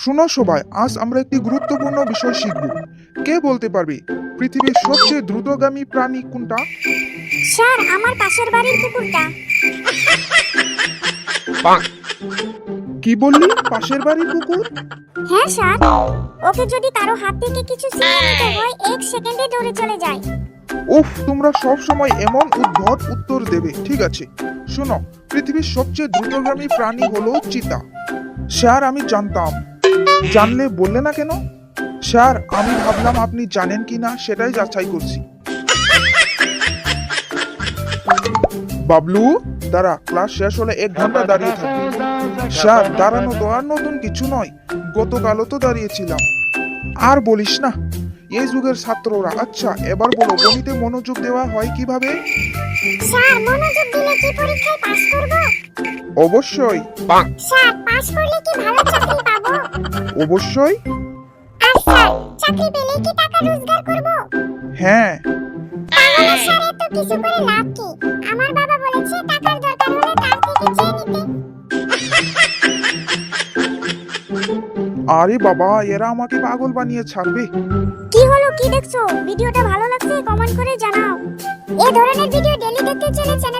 শোনো সবাই, আজ আমরা একটি গুরুত্বপূর্ণ বিষয় শিখব। কে বলতে পারবে পৃথিবীর সবচেয়ে দ্রুতগামী প্রাণী কোনটা? স্যার, আমার পাশের বাড়ির কুকুরটা। কি বললি, পাশের বাড়ির কুকুর? হ্যাঁ স্যার, ওকে যদি কারো হাত থেকে কিছু ছিনিয়ে নিতে হয় 1 সেকেন্ডে দৌড়ে চলে যায়। উফ, তোমরা সব সময় এমন উদ্ভট উত্তর দেবে। ঠিক আছে, শোনো, পৃথিবীর সবচেয়ে দ্রুতগামী প্রাণী হলো চিতা। স্যার, আমি জানতাম। জানলে বললে না কেন? স্যার, আমি ভাবলাম আপনি জানেন কিনা সেটাই যাচাই করছি। বাবলু, দাঁড়া, ক্লাস শেষ হলে 1 ঘন্টা দাঁড়িয়ে থাকবি। স্যার, দাঁড়ানো তো আর নতুন কিছু নয়, গতকালও তো দাঁড়িয়েছিলাম। আর বলিস না, এই যুগের ছাত্ররা। আচ্ছা, এবার বলো, গণিতে মনোযোগ দেওয়া হয় কিভাবে? স্যার, মনোযোগ দিলে কি পরীক্ষায় পাস করব? অবশ্যই। স্যার, পাস করলে কি ভালো চাকরি পাবো? অবশ্যই। আর স্যার, চাকরি পেলে কি টাকা রোজগার করব? হ্যাঁ। তাহলে স্যার, এত কিছু করে লাভ কি? আমার বাবা বলেছে টাকার দরকার হলে তার থেকে চেয়ে নিতে। আরে বাবা, এরা আমাকে পাগল বানিয়ে ছাড়বে। কি হলো, কি দেখছো? ভিডিওটা ভালো লাগছে কমেন্ট করে জানাও। এই ধরনের ভিডিও ডেইলি দেখতে চাইলে চ্যানেল